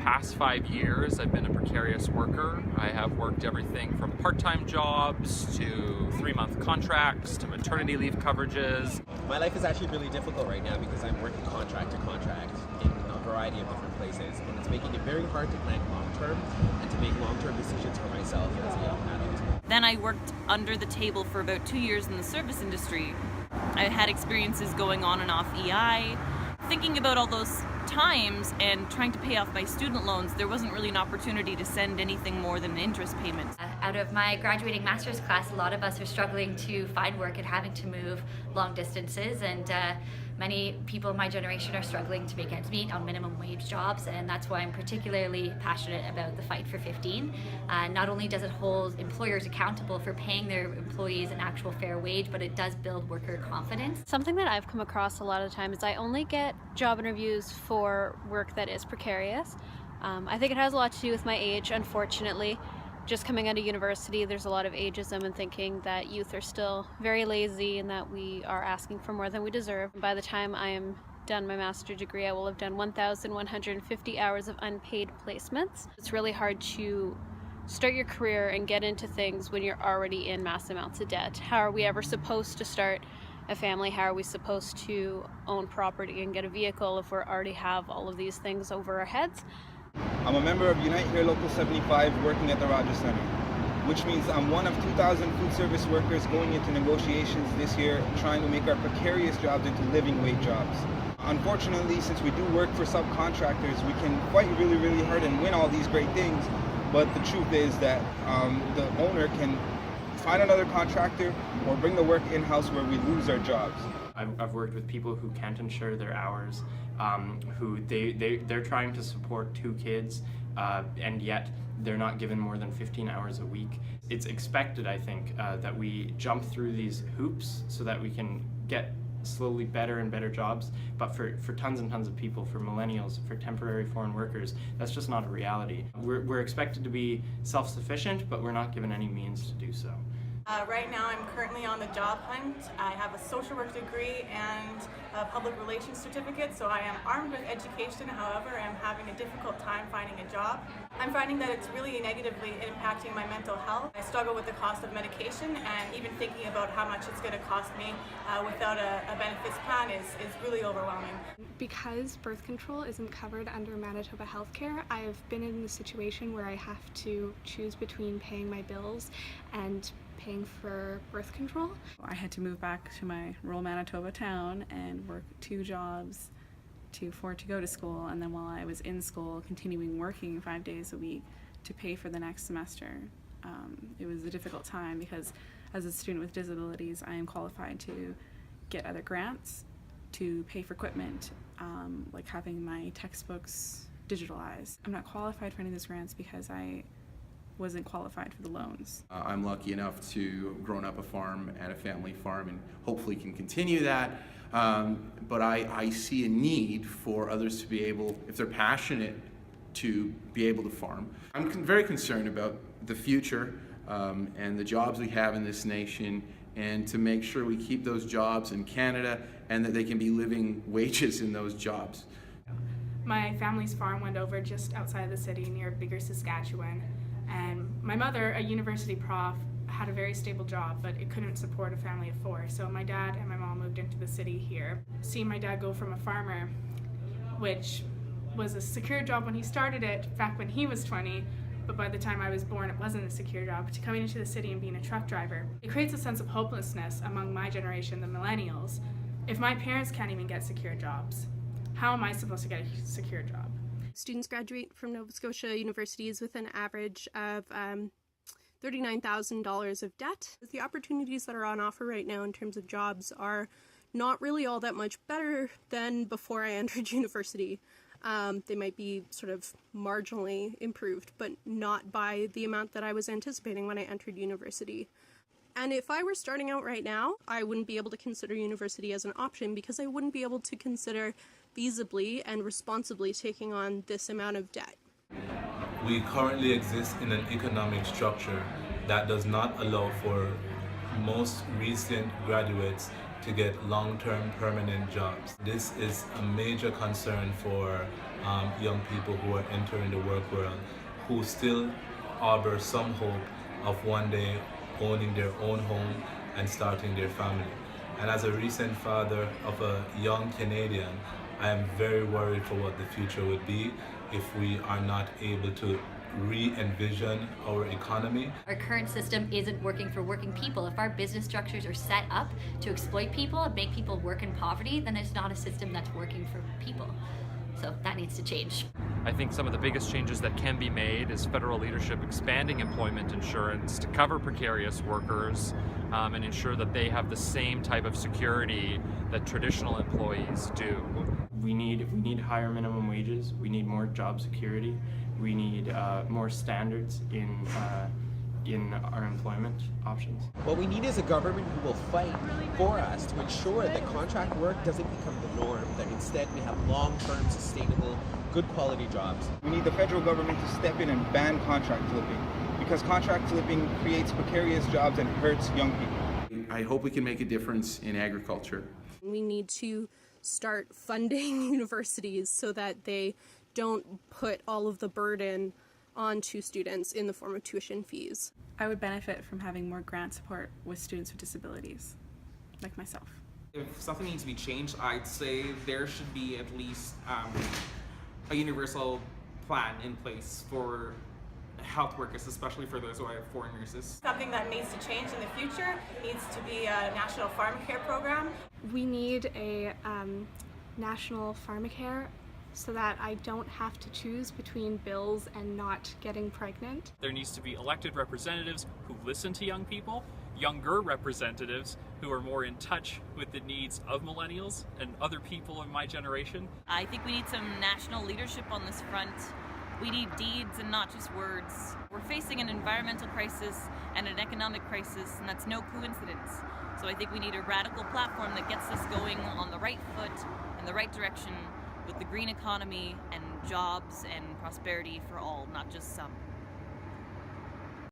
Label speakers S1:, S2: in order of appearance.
S1: past 5 years, I've been a precarious worker. I have worked everything from part-time jobs to 3-month contracts to maternity leave coverages.
S2: My life is actually really difficult right now because I'm working contract to contract in a variety of different places, and it's making it very hard to plan long-term and to make long-term decisions for myself as a young adult.
S3: Then I worked under the table for about 2 years in the service industry. I had experiences going on and off EI. Thinking about all those times and trying to pay off my student loans, there wasn't really an opportunity to send anything more than an interest payment.
S4: Out of my graduating master's class, a lot of us are struggling to find work and having to move long distances, and many people in my generation are struggling to make ends meet on minimum wage jobs, and that's why I'm particularly passionate about the Fight for 15. Not only does it hold employers accountable for paying their employees an actual fair wage, but it does build worker confidence.
S5: Something that I've come across a lot of times is I only get job interviews for work that is precarious. I think it has a lot to do with my age, unfortunately. Just coming out of university, there's a lot of ageism and thinking that youth are still very lazy and that we are asking for more than we deserve. By the time I am done my master's degree, I will have done 1,150 hours of unpaid placements. It's really hard to start your career and get into things when you're already in mass amounts of debt. How are we ever supposed to start a family? How are we supposed to own property and get a vehicle if we already have all of these things over our heads?
S6: I'm a member of Unite Here Local 75 working at the Rogers Center, which means I'm one of 2,000 food service workers going into negotiations this year trying to make our precarious jobs into living wage jobs. Unfortunately, since we do work for subcontractors, we can fight really, really hard and win all these great things, but the truth is that the owner can find another contractor or bring the work in-house where we lose our jobs.
S7: I've worked with people who can't ensure their hours, who they're trying to support 2 kids, and yet they're not given more than 15 hours a week. It's expected, I think, that we jump through these hoops so that we can get slowly better and better jobs, but for tons and tons of people, for millennials, for temporary foreign workers, that's just not a reality. We're expected to be self-sufficient, but we're not given any means to do so.
S8: Right now I'm currently on the job hunt. I have a social work degree and a public relations certificate, so I am armed with education. However, I'm having a difficult time finding a job. I'm finding that it's really negatively impacting my mental health. I struggle with the cost of medication, and even thinking about how much it's going to cost me without a benefits plan is really overwhelming.
S9: Because birth control isn't covered under Manitoba healthcare, I've been in the situation where I have to choose between paying my bills and paying for birth control.
S10: I had to move back to my rural Manitoba town and work 2 jobs to afford to go to school, and then while I was in school continuing working 5 days a week to pay for the next semester. It was a difficult time because as a student with disabilities I am qualified to get other grants to pay for equipment, like having my textbooks digitalized. I'm not qualified for any of those grants because I wasn't qualified for the loans.
S11: I'm lucky enough to grown up a farm at a family farm and hopefully can continue that. But I see a need for others to be able, if they're passionate, to be able to farm. I'm very concerned about the future and the jobs we have in this nation, and to make sure we keep those jobs in Canada and that they can be living wages in those jobs.
S9: My family's farm went over just outside of the city near Bigger, Saskatchewan. And my mother, a university prof, had a very stable job, but it couldn't support a family of 4. So my dad and my mom moved into the city here. Seeing my dad go from a farmer, which was a secure job when he started it back when he was 20, but by the time I was born it wasn't a secure job, to coming into the city and being a truck driver. It creates a sense of hopelessness among my generation, the millennials. If my parents can't even get secure jobs, how am I supposed to get a secure job?
S12: Students graduate from Nova Scotia universities with an average of $39,000 of debt. The opportunities that are on offer right now in terms of jobs are not really all that much better than before I entered university. They might be sort of marginally improved, but not by the amount that I was anticipating when I entered university. And if I were starting out right now, I wouldn't be able to consider university as an option because I wouldn't be able to consider feasibly and responsibly taking on this amount of debt.
S13: We currently exist in an economic structure that does not allow for most recent graduates to get long-term permanent jobs. This is a major concern for young people who are entering the work world who still harbor some hope of one day owning their own home and starting their family. And as a recent father of a young Canadian, I am very worried for what the future would be if we are not able to re-envision our economy.
S4: Our current system isn't working for working people. If our business structures are set up to exploit people and make people work in poverty, then it's not a system that's working for people. So that needs to change.
S1: I think some of the biggest changes that can be made is federal leadership expanding employment insurance to cover precarious workers and ensure that they have the same type of security that traditional employees do.
S7: We need higher minimum wages. We need more job security. We need more standards in our employment options.
S2: What we need is a government who will fight for us to ensure that contract work doesn't become the norm, that instead we have long-term, sustainable, good quality jobs.
S6: We need the federal government to step in and ban contract flipping, because contract flipping creates precarious jobs and hurts young people.
S11: I hope we can make a difference in agriculture.
S12: We need to start funding universities so that they don't put all of the burden onto students in the form of tuition fees.
S10: I would benefit from having more grant support with students with disabilities, like myself.
S14: If something needs to be changed, I'd say there should be at least a universal plan in place for health workers, especially for those who are foreign nurses.
S8: Something that needs to change in the future needs to be a national pharmacare program.
S9: We need a national pharmacare so that I don't have to choose between bills and not getting pregnant.
S15: There needs to be elected representatives who listen to young people, younger representatives who are more in touch with the needs of millennials and other people in my generation.
S3: I think we need some national leadership on this front. We need deeds and not just words. We're facing an environmental crisis and an economic crisis, and that's no coincidence. So I think we need a radical platform that gets us going on the right foot, in the right direction, with the green economy and jobs and prosperity for all, not just some.